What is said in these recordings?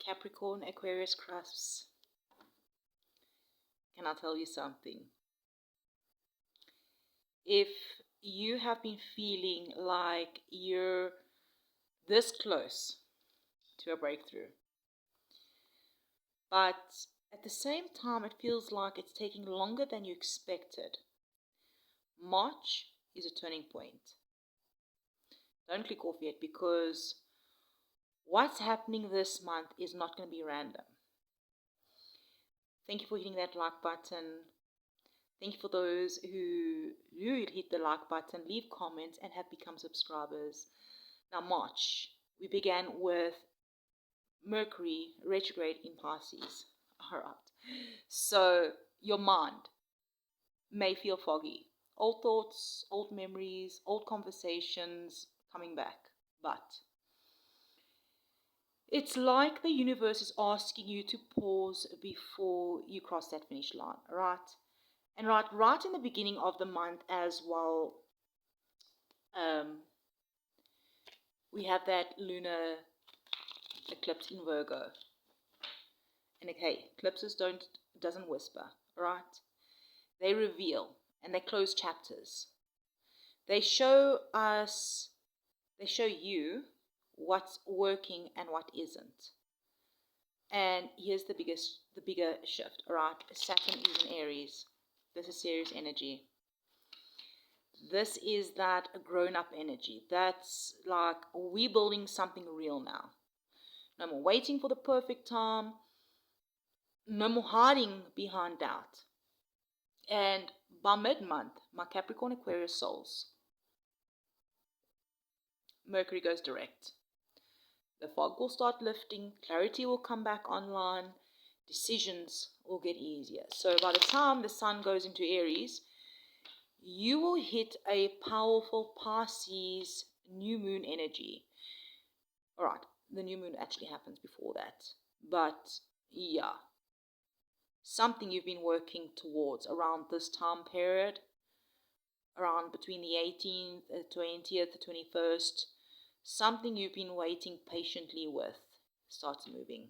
Capricorn, Aquarius, Cusp. Can I tell you something? If you have been feeling like you're this close to a breakthrough, but at the same time it feels like it's taking longer than you expected, March is a turning point. Don't click off yet, because what's happening this month is not going to be random. Thank you for hitting that like button. Thank you for those who hit the like button, leave comments, and have become subscribers. Now, March, we began with Mercury retrograde in Pisces. All right. So your mind may feel foggy. Old thoughts, old memories, old conversations coming back. But it's like the universe is asking you to pause before you cross that finish line, right? And right in the beginning of the month as well, we have that lunar eclipse in Virgo. And okay, eclipses doesn't whisper, right? They reveal and they close chapters. They show you what's working and what isn't. And here's the bigger shift, right? Saturn is in Aries. This is serious energy. This is that grown-up energy. That's like, we're building something real now. No more waiting for the perfect time. No more hiding behind doubt. And by mid-month, my Capricorn Aquarius souls, Mercury goes direct. The fog will start lifting. Clarity will come back online. Decisions will get easier. So by the time the sun goes into Aries, you will hit a powerful Pisces new moon energy. All right, the new moon actually happens before that. But yeah, something you've been working towards around this time period, around between the 18th, 20th, the 21st, something you've been waiting patiently with starts moving.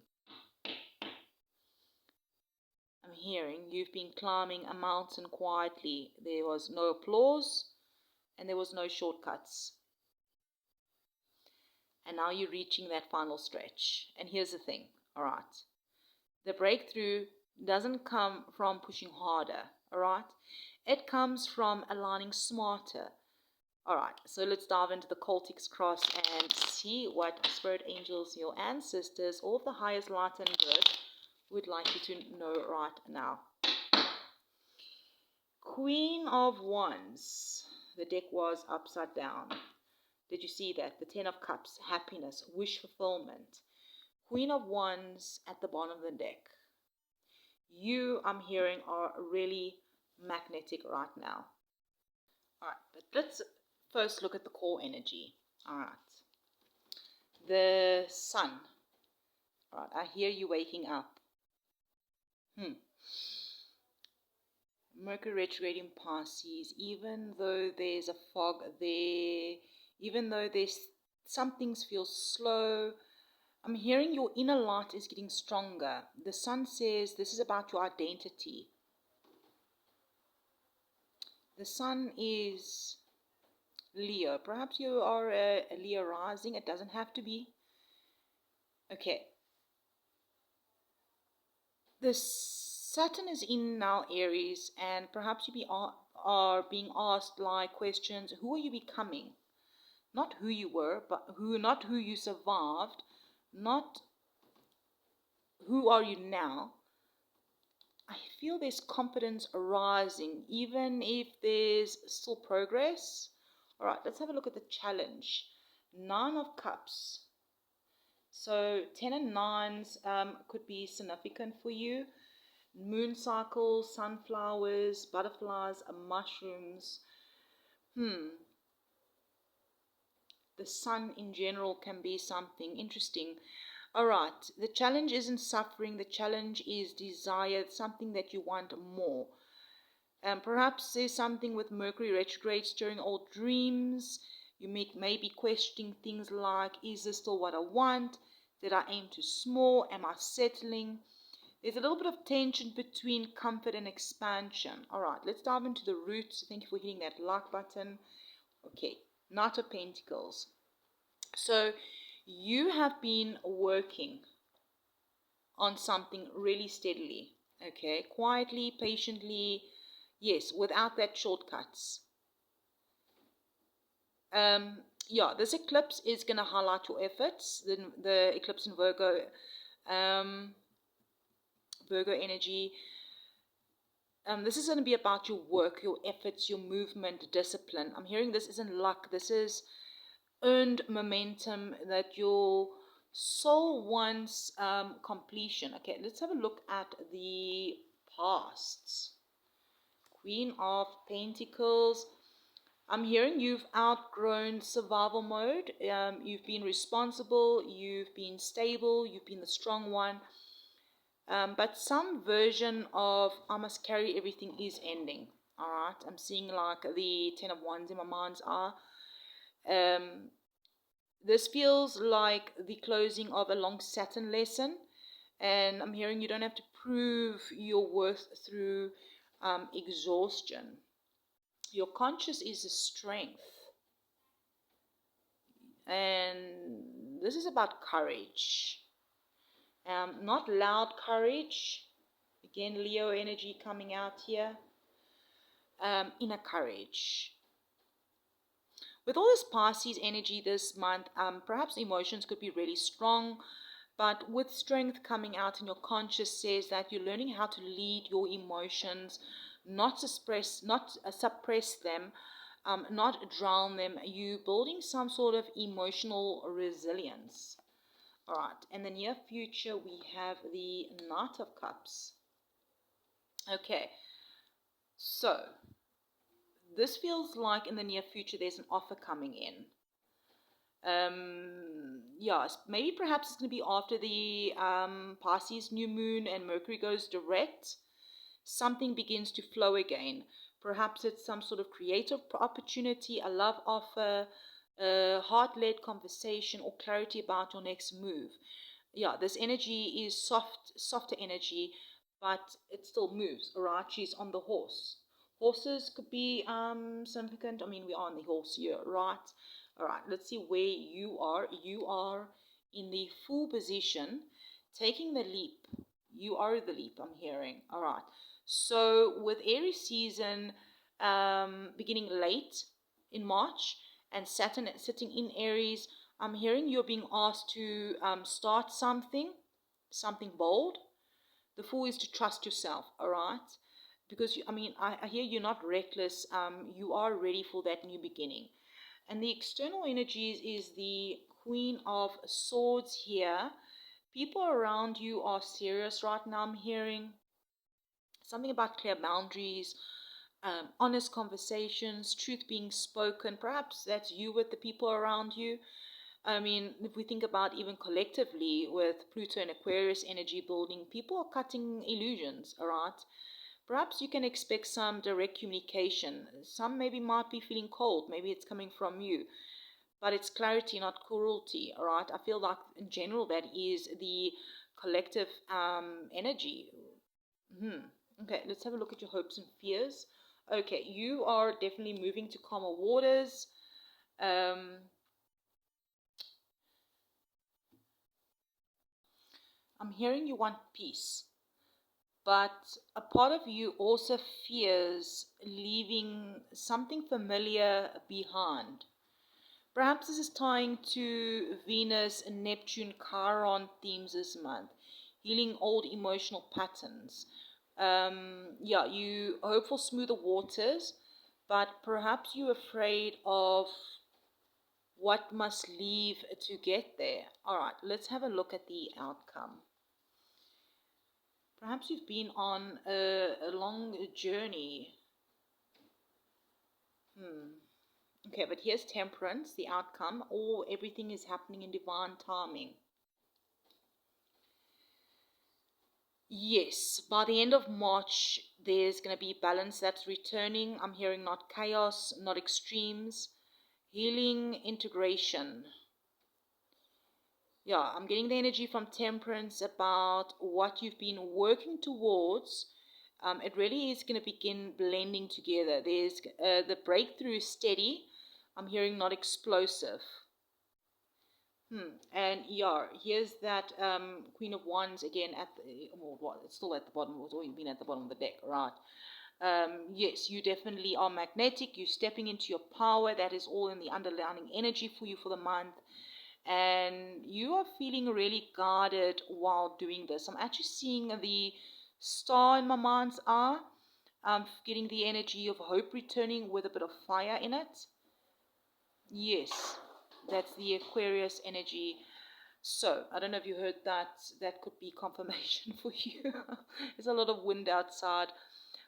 I'm hearing you've been climbing a mountain quietly. There was no applause and there was no shortcuts. And now you're reaching that final stretch. And here's the thing, all right? The breakthrough doesn't come from pushing harder, all right? It comes from aligning smarter. All right, so let's dive into the Cultic's cross and see what spirit angels, your ancestors, all of the highest light and good would like you to know right now. Queen of Wands. The deck was upside down. Did you see that? The Ten of Cups, happiness, wish fulfillment. Queen of Wands at the bottom of the deck. You, I'm hearing, are really magnetic right now. All right, but let's first look at the core energy. All right. The sun. All right, I hear you waking up. Mercury retrograde in Pisces, even though there's a fog there, even though some things feel slow, I'm hearing your inner light is getting stronger. The sun says this is about your identity. The sun is Leo. Perhaps you are a Leo rising. It doesn't have to be. Okay. The Saturn is in now Aries, and perhaps you are being asked like questions. Who are you becoming? Not who you were, but not who you survived, not who are you now. I feel there's confidence arising, even if there's still progress. All right, let's have a look at the challenge. 9 of Cups. So 10 and 9s could be significant for you. Moon cycles, sunflowers, butterflies, mushrooms. The sun in general can be something interesting. All right, the challenge isn't suffering. The challenge is desire, something that you want more. Perhaps there's something with Mercury retrograde stirring old dreams. You may be questioning things like, is this still what I want? Did I aim too small? Am I settling? There's a little bit of tension between comfort and expansion. All right, let's dive into the roots. Thank you for hitting that like button. Okay, Knight of Pentacles. So you have been working on something really steadily, okay? Quietly, patiently, yes, without that shortcuts. Yeah, this eclipse is going to highlight your efforts. The eclipse in Virgo, Virgo energy. This is going to be about your work, your efforts, your movement, discipline. I'm hearing this isn't luck. This is earned momentum that your soul wants completion. Okay, let's have a look at the pasts. Queen of Pentacles. I'm hearing you've outgrown survival mode. You've been responsible, you've been stable, you've been the strong one. But some version of I must carry everything is ending. All right, I'm seeing like the 10 of Wands in my mind's eye. This feels like the closing of a long Saturn lesson. And I'm hearing you don't have to prove your worth through exhaustion. Your conscious is a strength. And this is about courage. Not loud courage. Again, Leo energy coming out here. Inner courage. With all this Pisces energy this month, perhaps emotions could be really strong, but with strength coming out in your conscious says that you're learning how to lead your emotions, not suppress them, not drown them. You building some sort of emotional resilience. All right, in the near future, we have the Knight of Cups. Okay, so this feels like in the near future there's an offer coming in. Yeah, maybe perhaps it's going to be after the Pisces new moon and Mercury goes direct. Something begins to flow again. Perhaps it's some sort of creative opportunity, a love offer, a heart-led conversation, or clarity about your next move. Yeah, this energy is softer energy, but it still moves. All right, she's on the horse. Horses could be significant. I mean, we are on the horse here, right? All right, let's see where you are. You are in the full position, taking the leap. You are the leap, I'm hearing. All right. So with Aries season beginning late in March and Saturn sitting in Aries, I'm hearing you're being asked to start something bold. The Fool is to trust yourself, all right? Because, I hear you're not reckless. You are ready for that new beginning. And the external energies is the Queen of Swords here. People around you are serious right now, I'm hearing. Something about clear boundaries, honest conversations, truth being spoken. Perhaps that's you with the people around you. I mean, if we think about even collectively with Pluto and Aquarius energy building, people are cutting illusions, all right? Perhaps you can expect some direct communication. Some maybe might be feeling cold. Maybe it's coming from you. But it's clarity, not cruelty, all right? I feel like in general that is the collective energy. Okay, let's have a look at your hopes and fears. Okay, you are definitely moving to calmer waters. I'm hearing you want peace, but a part of you also fears leaving something familiar behind. Perhaps this is tying to Venus and Neptune Chiron themes this month, healing old emotional patterns. Yeah, you hope for smoother waters, but perhaps you're afraid of what must leave to get there. All right, let's have a look at the outcome. Perhaps you've been on a long journey. Okay, but here's Temperance, the outcome. Or everything is happening in divine timing. Yes, by the end of March, there's going to be balance that's returning. I'm hearing not chaos, not extremes, healing, integration. Yeah, I'm getting the energy from Temperance about what you've been working towards. It really is going to begin blending together. There's the breakthrough is steady. I'm hearing not explosive. And yeah, here's that Queen of Wands again at the, well, what, it's still at the bottom. It's always been at the bottom of the deck, right? Yes, you definitely are magnetic. You're stepping into your power. That is all in the underlying energy for you for the month. And you are feeling really guarded while doing this. I'm actually seeing the star in my mind's eye. I'm getting the energy of hope returning with a bit of fire in it. Yes, that's the Aquarius energy. So, I don't know if you heard that. That could be confirmation for you. There's a lot of wind outside.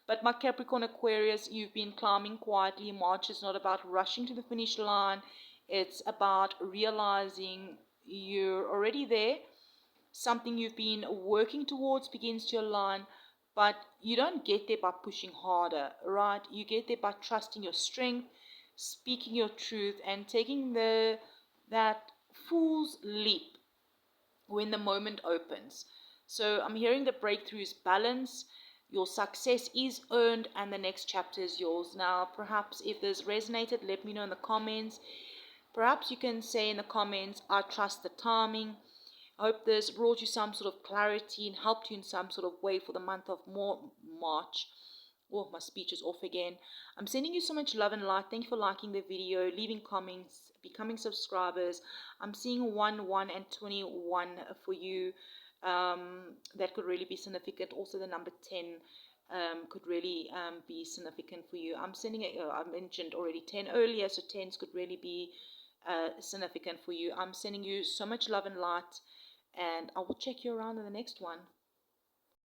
But my Capricorn Aquarius, you've been climbing quietly. March is not about rushing to the finish line. It's about realizing you're already there. Something you've been working towards begins to align, but you don't get there by pushing harder, right? You get there by trusting your strength, speaking your truth, and taking that fool's leap when the moment opens. So I'm hearing the breakthrough is balance. Your success is earned, and the next chapter is yours. Now, perhaps if this resonated, let me know in the comments. Perhaps you can say in the comments, I trust the timing. I hope this brought you some sort of clarity and helped you in some sort of way for the month of March. Oh, my speech is off again. I'm sending you so much love and light. Thank you for liking the video, leaving comments, becoming subscribers. I'm seeing 1, 1, and 21 for you. That could really be significant. Also, the number 10 could really be significant for you. I'm sending it, I mentioned already 10 earlier, so 10s could really be significant for you. I'm sending you so much love and light, and I will check you around in the next one.